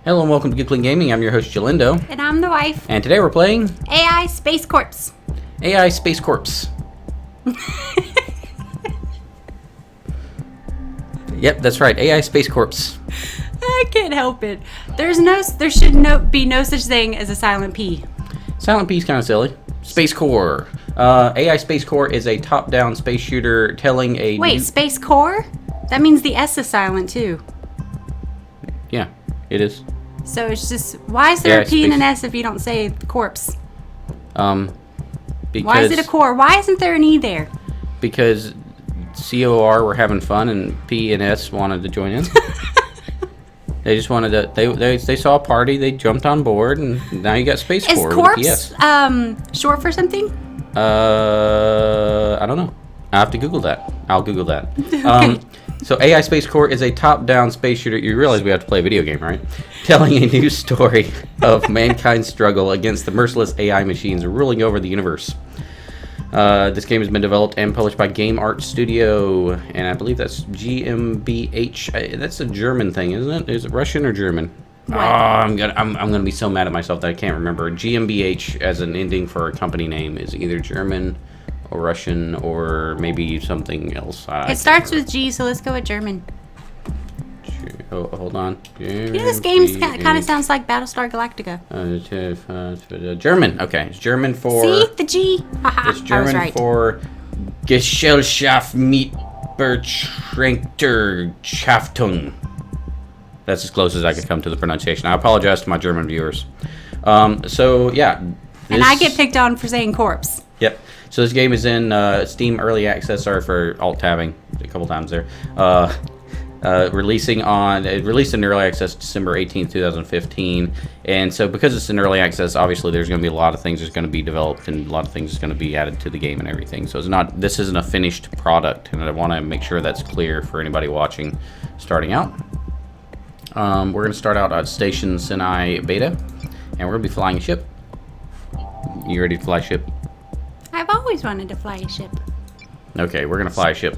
Hello and welcome to Geekling Gaming. I'm your host Jalindo. And I'm the wife. And today we're playing AI Space Corpse. AI Space Corpse. Yep, that's right. AI Space Corpse. I can't help it. There should be no such thing as a silent P. Silent P is kind of silly. Space Core. AI Space Core is a top-down space shooter telling a... Wait, Space Core? That means the S is silent too. Yeah, it is. So it's just, why is there a P and space... an S if you don't say corpse? Because... Why is it a core? Why isn't there an E there? Because COR were having fun and P and S wanted to join in. They just wanted to. They saw a party. They jumped on board, and now you got Space Core. Is corpse short for something? I don't know. I have to Google that. I'll Google that. Okay. So AI Space Core is a top-down space shooter. You realize we have to play a video game, right? Telling a new story of mankind's struggle against the merciless AI machines ruling over the universe. This game has been developed and published by Game Art Studio, and I believe that's GmbH. That's a German thing, isn't it? Is it Russian or German? What? Oh, I'm gonna be so mad at myself that I can't remember. GmbH as an ending for a company name is either German or Russian or maybe something else. It starts with G, so let's go with German. Oh, hold on. You know, this game kind of sounds like Battlestar Galactica. German. Okay, it's German for. See the G. Haha, It's German right. for Gesellschaft mit beschränkter Schaftung. That's as close as I could come to the pronunciation. I apologize to my German viewers. So yeah. And I get picked on for saying corpse. Yep. So this game is in Steam Early Access. Sorry for alt-tabbing a couple times there. Released in Early Access December 18th, 2015. And so because it's in Early Access, obviously there's going to be a lot of things that's going to be developed and a lot of things that's going to be added to the game and everything. So this isn't a finished product, and I want to make sure that's clear for anybody watching starting out. We're going to start out at Station Sinai Beta, and we're going to be flying a ship. You ready to fly a ship? I've always wanted to fly a ship. Okay, we're going to fly a ship.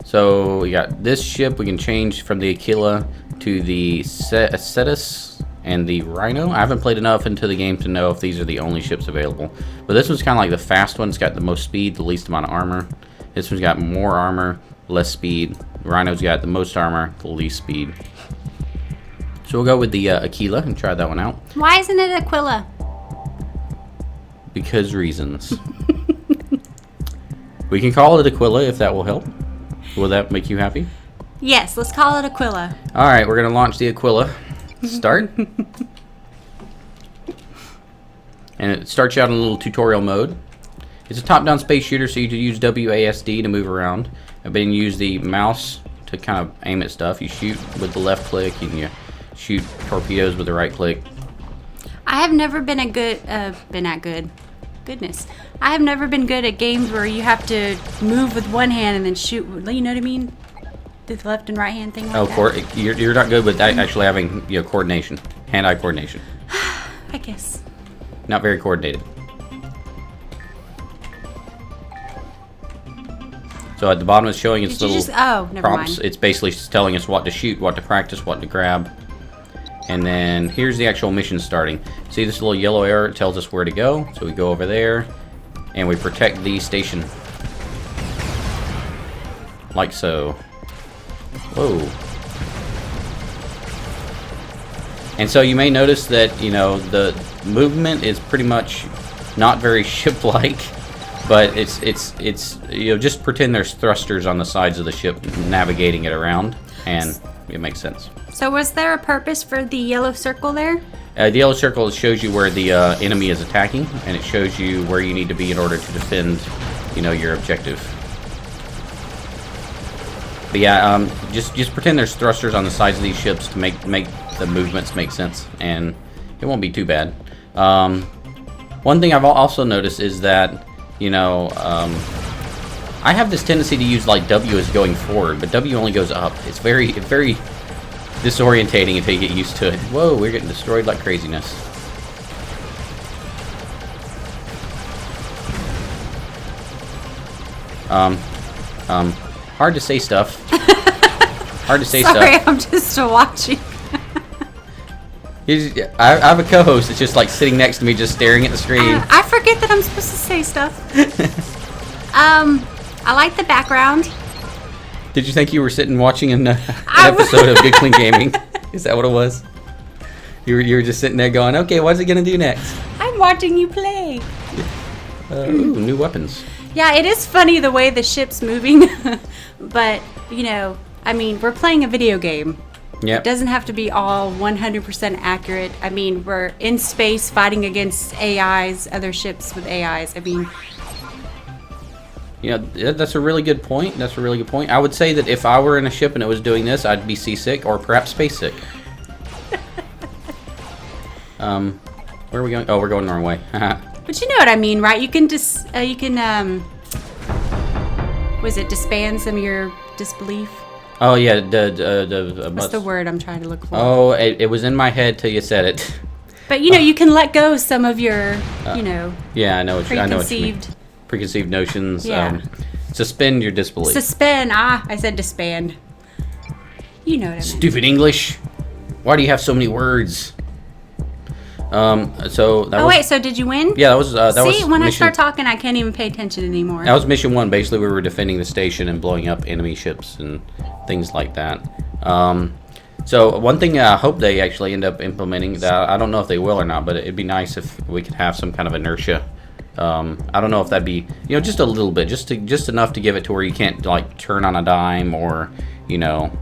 So we got this ship. We can change from the Aquila to the Cetus and the Rhino. I haven't played enough into the game to know if these are the only ships available. But this one's kind of like the fast one. It's got the most speed, the least amount of armor. This one's got more armor, less speed. The Rhino's got the most armor, the least speed. So we'll go with the Aquila and try that one out. Why isn't it Aquila? Because reasons. We can call it Aquila if that will help. Will that make you happy? Yes, let's call it Aquila. Alright, we're going to launch the Aquila. Start. And it starts you out in a little tutorial mode. It's a top-down space shooter, so you use WASD to move around. And then you use the mouse to kind of aim at stuff. You shoot with the left click, and you shoot torpedoes with the right click. I have never been Goodness. I have never been good at games where you have to move with one hand and then shoot. You know what I mean? The left and right hand thing like that. You're not good with actually having coordination. Hand-eye coordination. I guess. Not very coordinated. So at the bottom it's showing its little never prompts. mind. It's basically telling us what to shoot, what to practice, what to grab. And then here's the actual mission starting. See this little yellow arrow? It tells us where to go. So we go over there and we protect the station. Like so. Whoa. And so you may notice that, the movement is pretty much not very ship-like, but it's just pretend there's thrusters on the sides of the ship navigating it around, and it makes sense. So was there a purpose for the yellow circle there? The yellow circle shows you where the enemy is attacking, and it shows you where you need to be in order to defend, your objective. But yeah, just pretend there's thrusters on the sides of these ships to make the movements make sense, and it won't be too bad. One thing I've also noticed is that, I have this tendency to use like W as going forward, but W only goes up. It's very disorientating until you get used to it. Whoa, we're getting destroyed like craziness. Hard to say stuff. Hard to say Sorry, stuff. I'm just watching. I have a co-host that's just like sitting next to me, just staring at the screen. I forget that I'm supposed to say stuff. I like the background. Did you think you were sitting watching an episode of Good Clean Gaming? Is that what it was? You were just sitting there going, okay, what's he gonna do next? I'm watching you play. Ooh, new weapons. Yeah, it is funny the way the ship's moving, but you know, I mean, we're playing a video game. Yeah. It doesn't have to be all 100% accurate. I mean, we're in space fighting against AIs, other ships with AIs. I mean, You know, that's a really good point. That's a really good point. I would say that if I were in a ship and it was doing this, I'd be seasick or perhaps space sick. Where are we going? Oh, we're going the wrong way. but you know what I mean, right? You can just, was it disband some of your disbelief? Oh, yeah. What's the word I'm trying to look for? Oh, it was in my head till you said it. But, you know, you can let go some of your, you know, yeah, I know what you mean. preconceived. Preconceived notions. Yeah. Suspend your disbelief. Suspend. I said disband. You know what I mean. Stupid English. Why do you have so many words? So that was, wait, so did you win? Yeah, that was See, when I mission, start talking, I can't even pay attention anymore. that was mission 1. Basically, we were defending the station and blowing up enemy ships and things like that. So one thing I hope they actually end up implementing, that I don't know if they will or not, but it'd be nice if we could have some kind of inertia. I don't know if that'd be, you know, just a little bit, just enough to give it to where you can't like turn on a dime or, you know,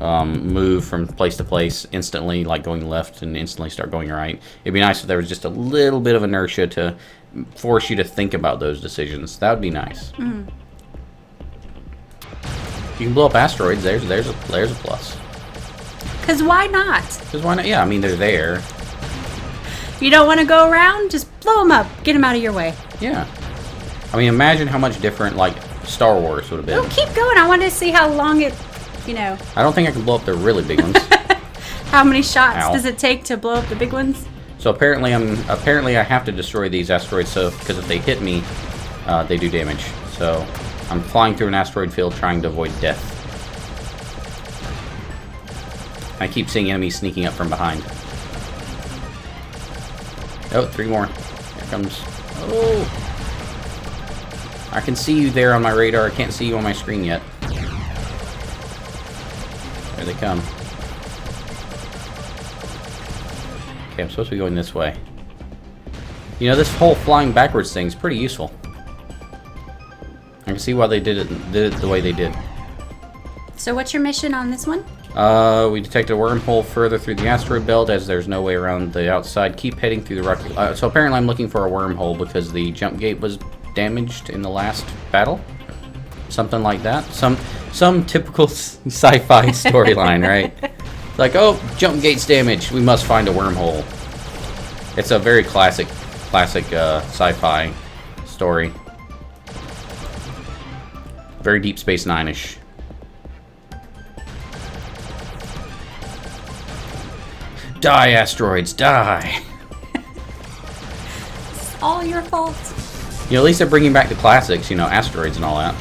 move from place to place instantly, like going left and instantly start going right. It'd be nice if there was just a little bit of inertia to force you to think about those decisions. That would be nice. Mm. You can blow up asteroids. There's a plus. Because why not? Because why not? Yeah, I mean they're there. You don't want to go around? Just blow them up. Get them out of your way. Yeah. I mean, imagine how much different like Star Wars would have been. Oh, keep going. I want to see how long it, you know. I don't think I can blow up the really big ones. How many shots Ow. does it take to blow up the big ones? So apparently I have to destroy these asteroids, so because if they hit me, they do damage. So I'm flying through an asteroid field trying to avoid death. I keep seeing enemies sneaking up from behind. Oh, 3 more. Here comes. Oh! I can see you there on my radar. I can't see you on my screen yet. There they come. Okay, I'm supposed to be going this way. You know, this whole flying backwards thing is pretty useful. I can see why they did it the way they did. So what's your mission on this one? We detected a wormhole further through the asteroid belt as there's no way around the outside. Keep heading through the rocket. So apparently I'm looking for a wormhole because the jump gate was damaged in the last battle. Something like that. Some typical sci-fi storyline, right? Like, oh, jump gate's damaged. We must find a wormhole. It's a very classic sci-fi story. Very Deep Space Nine-ish. Die, asteroids, die! It's all your fault. You know, at least they're bringing back the classics, you know, asteroids and all that.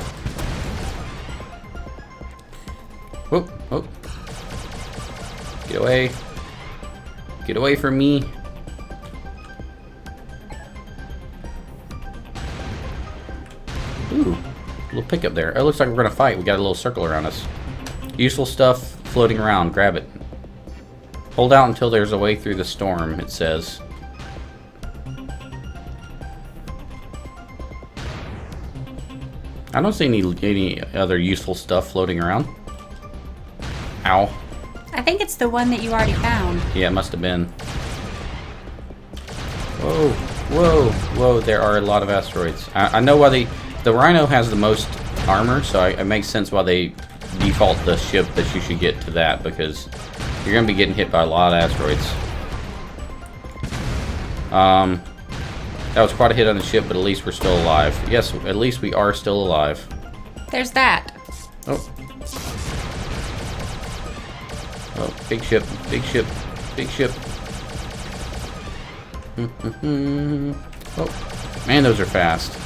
Whoop, whoop. Get away. Get away from me. Ooh, little pickup there. Oh, it looks like we're gonna fight. We got a little circle around us. Useful stuff floating around. Grab it. Hold out until there's a way through the storm, it says. I don't see any other useful stuff floating around. Ow. I think it's the one that you already found. Yeah, it must have been. Whoa, whoa, whoa, there are a lot of asteroids. I know why the Rhino has the most armor, so it makes sense why they default the ship that you should get to that, because you're going to be getting hit by a lot of asteroids. That was quite a hit on the ship, but at least we're still alive. Yes, at least we are still alive. There's that. Oh. Oh, big ship, big ship, big ship. Oh, man, those are fast.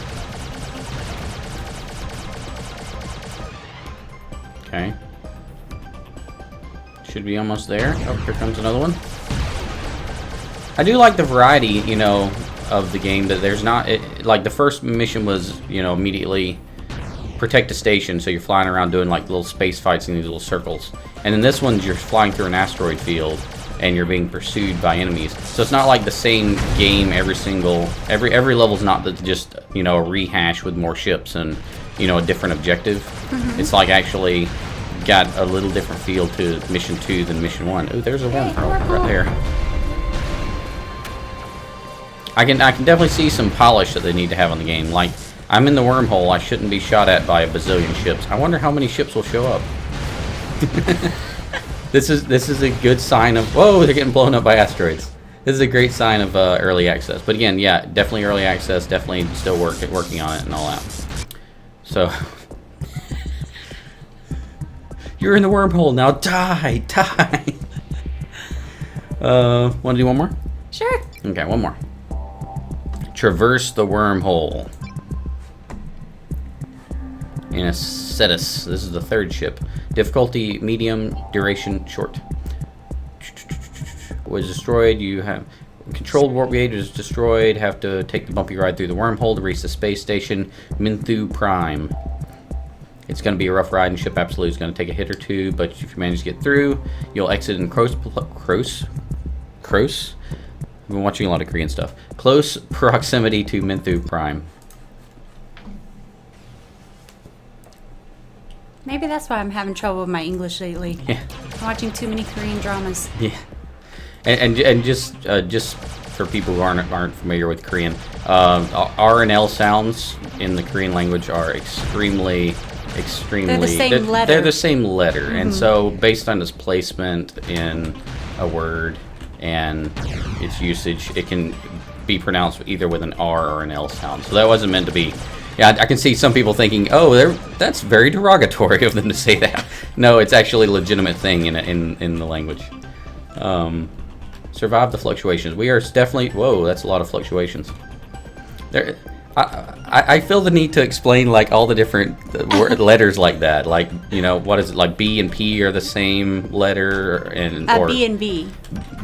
Okay. Should be almost there. Oh, here comes another one. I do like the variety, you know, of the game. That there's not like the first mission was, you know, immediately protect a station, so you're flying around doing like little space fights in these little circles. And then this one's you're flying through an asteroid field and you're being pursued by enemies. So it's not like the same game every level's not just, you know, a rehash with more ships and, you know, a different objective. It's like actually got a little different feel to mission 2 than mission 1. Oh, there's a wormhole right there. I can definitely see some polish that they need to have on the game. Like, I'm in the wormhole. I shouldn't be shot at by a bazillion ships. I wonder how many ships will show up. This is a good sign of... Whoa, they're getting blown up by asteroids. This is a great sign of early access. But again, yeah, definitely early access. Definitely still working on it and all that. So... You're in the wormhole now. Die! Die! Want to do one more? Sure. Okay, one more. Traverse the wormhole. Merciless. This is the 3rd ship. Difficulty medium, duration short. Was destroyed. You have controlled warp gate is destroyed. Have to take the bumpy ride through the wormhole to reach the space station Minthu Prime. It's going to be a rough ride, and ship absolute is going to take a hit or two. But if you manage to get through, you'll exit in close. I've been watching a lot of Korean stuff. Close proximity to Minthu Prime. Maybe that's why I'm having trouble with my English lately. Yeah. I'm watching too many Korean dramas. Yeah. And just for people who aren't familiar with Korean, R and L sounds in the Korean language are extremely. They're the same letter. They're the same letter, and so based on its placement in a word and its usage, it can be pronounced either with an R or an L sound. So that wasn't meant to be. Yeah, I can see some people thinking, "Oh, that's very derogatory of them to say that." No, it's actually a legitimate thing in the language. Survive the fluctuations. We are definitely. Whoa, that's a lot of fluctuations. There. I feel the need to explain like all the different letters like that. Like, you know, what is it, like B and P are the same letter, and or B and V.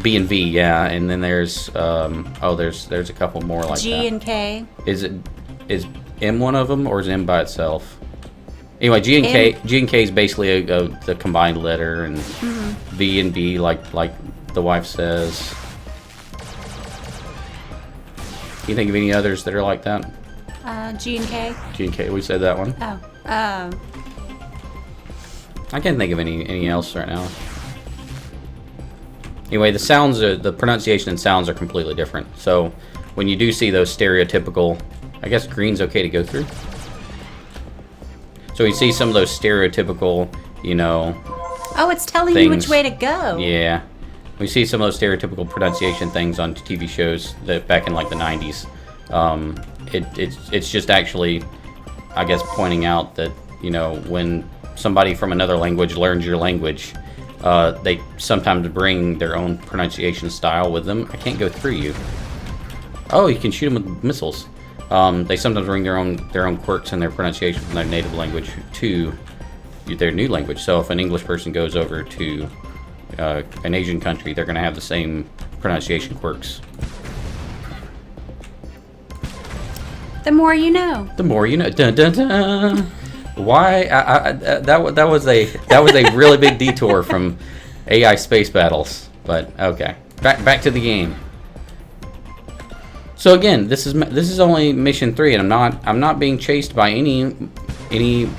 B and V, yeah. And then there's there's a couple more like G that. and K. Is M one of them, or is M by itself? Anyway, G and K is basically the combined letter, and V and B like the wife says. Can you think of any others that are like that? G and K. G and K, we said that one. Oh. I can't think of any else right now. Anyway, the pronunciation and sounds are completely different. So when you do see those stereotypical, I guess green's okay to go through. So you see some of those stereotypical, you know. Oh, it's telling you which way to go. Yeah. We see some of those stereotypical pronunciation things on TV shows that back in like the 90s. It's just actually, I guess, pointing out that, you know, when somebody from another language learns your language, they sometimes bring their own pronunciation style with them. I can't go through you. Oh, you can shoot them with missiles. They sometimes bring their own quirks and their pronunciation from their native language to their new language. So if an English person goes over to an Asian country, they're going to have the same pronunciation quirks. The more you know. The more you know. Dun, dun, dun. Why? That was a really big detour from AI space battles. But okay, back to the game. So again, this is only mission 3, and I'm not being chased by any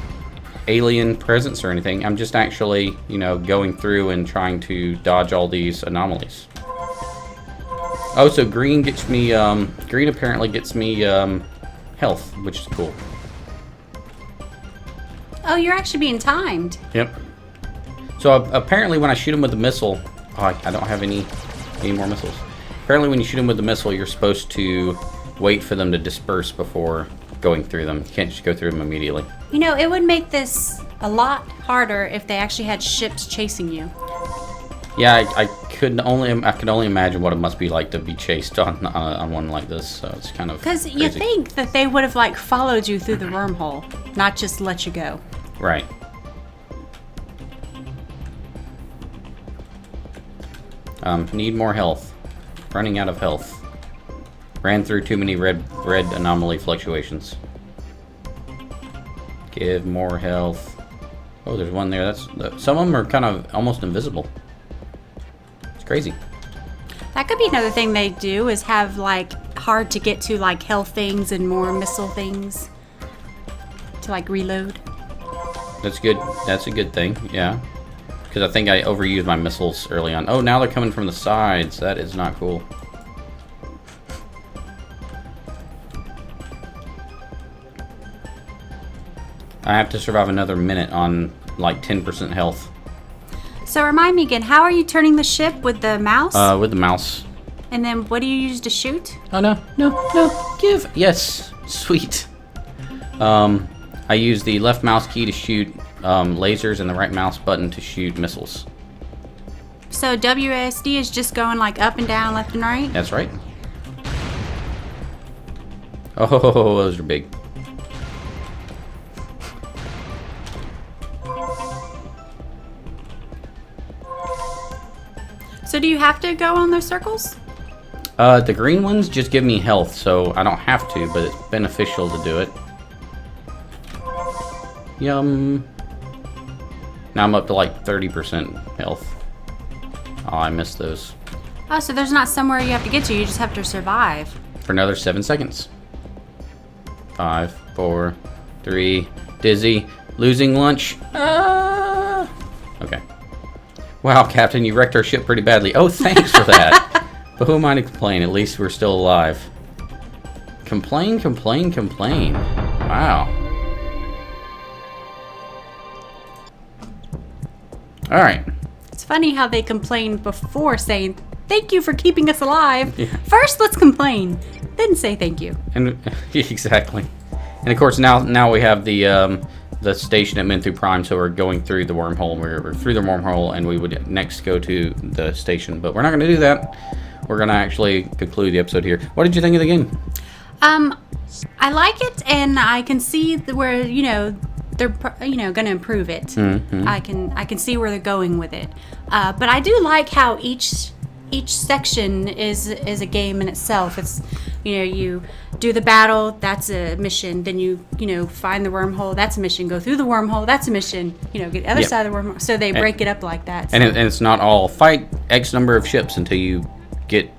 alien presence or anything. I'm just actually, you know, going through and trying to dodge all these anomalies. Oh, so green gets me, green apparently gets me, health, which is cool. Oh, you're actually being timed. Yep. So apparently when I shoot him with the missile, I don't have any more missiles. Apparently when you shoot them with the missile, you're supposed to wait for them to disperse before going through them. You can't just go through them immediately. You know, it would make this a lot harder if they actually had ships chasing you. Yeah, I could only imagine what it must be like to be chased on one like this. So it's kind of because you think that they would have like followed you through the wormhole, not just let you go. Right. Need more health. Running out of health. Ran through too many red anomaly fluctuations. Give more health. Oh, there's one there. Some of them are kind of almost invisible. It's crazy. That could be another thing they do is have like hard to get to like health things and more missile things to like reload. That's good. That's a good thing. Yeah. Because I think I overused my missiles early on. Oh, now they're coming from the sides. That is not cool. I have to survive another minute on like 10% health. So remind me again, how are you turning the ship with the mouse? With the mouse. And then what do you use to shoot? Oh no, give. Yes, sweet. I use the left mouse key to shoot lasers and the right mouse button to shoot missiles. So WASD is just going like up and down, left and right? That's right. Oh, those are big. So do you have to go on those circles? The green ones just give me health, so I don't have to, but it's beneficial to do it. Yum. Now I'm up to like 30% health. Oh, I missed those. Oh, so there's not somewhere you have to get to, you just have to survive. For another 7 seconds. 5, 4, 3, dizzy, losing lunch. Ah! Okay. Wow, Captain, you wrecked our ship pretty badly. Oh, thanks for that. But who am I to complain? At least we're still alive. Complain, complain, complain. Wow. Alright. It's funny how they complain before saying, thank you for keeping us alive. Yeah. First, let's complain, then say thank you. And exactly. And of course, now we have the station at Menthue Prime, so we're going through the wormhole. We're through the wormhole, and we would next go to the station. But we're not going to do that. We're going to actually conclude the episode here. What did you think of the game? I like it, and I can see where they're going to improve it. Mm-hmm. I can see where they're going with it. But I do like how each section is a game in itself. It's you do the battle, that's a mission. Then you find the wormhole, that's a mission. Go through the wormhole, that's a mission. Get the other side of the wormhole. So they break it up like that. So. And it's not all fight X number of ships until you get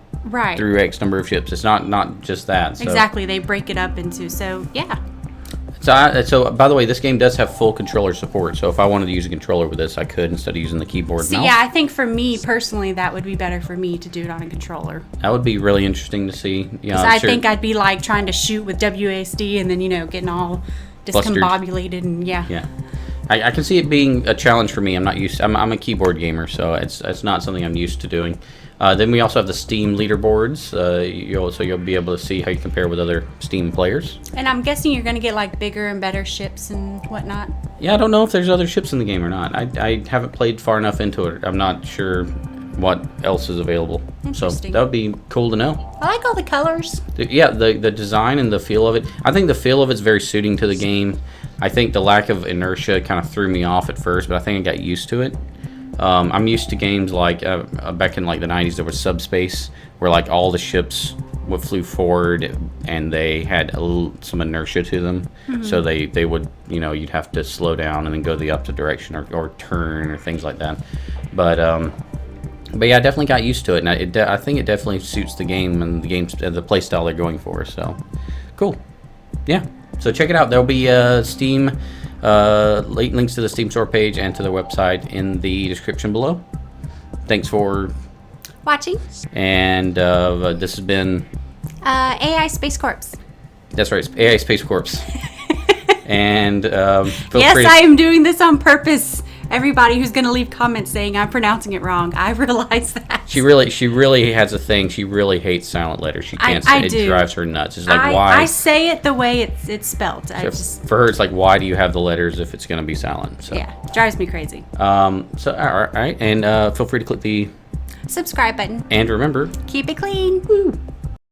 through X number of ships. It's not just that. So. Exactly, they break it up into yeah. So by the way, this game does have full controller support. So if I wanted to use a controller with this, I could instead of using the keyboard and mouse. Yeah, I think for me personally, that would be better for me to do it on a controller. That would be really interesting to see. Because I think I'd be like trying to shoot with WASD and then getting all discombobulated and yeah. I can see it being a challenge for me. I'm a keyboard gamer, so it's not something I'm used to doing. Then we also have the Steam leaderboards. You'll be able to see how you compare with other Steam players. And I'm guessing you're going to get like bigger and better ships and whatnot. Yeah, I don't know if there's other ships in the game or not. I haven't played far enough into it. I'm not sure what else is available. So that would be cool to know. I like all the colors. The design and the feel of it. I think the feel of it's very suiting to the game. I think the lack of inertia kind of threw me off at first, but I think I got used to it. I'm used to games like back in like the 90s, there was Subspace, where like all the ships flew forward and they had some inertia to them. Mm-hmm. So they would, you'd have to slow down and then go the opposite direction or turn or things like that. But yeah, I definitely got used to it, and I think it definitely suits the game and the play style they're going for. So cool. Yeah. So check it out. There'll be Steam. Links to the Steam store page and to their website in the description below. Thanks for watching. And this has been AI Space Corps. That's right, AI Space Corps. And yes, I am doing this on purpose. Everybody who's going to leave comments saying I'm pronouncing it wrong, I realize that. She really has a thing. She really hates silent letters. She can't say it. It drives her nuts. It's like, why? I say it the way it's spelled. For her, it's like, why do you have the letters if it's going to be silent? So. Yeah, drives me crazy. So, all right. And feel free to click the subscribe button. And remember, keep it clean. Woo.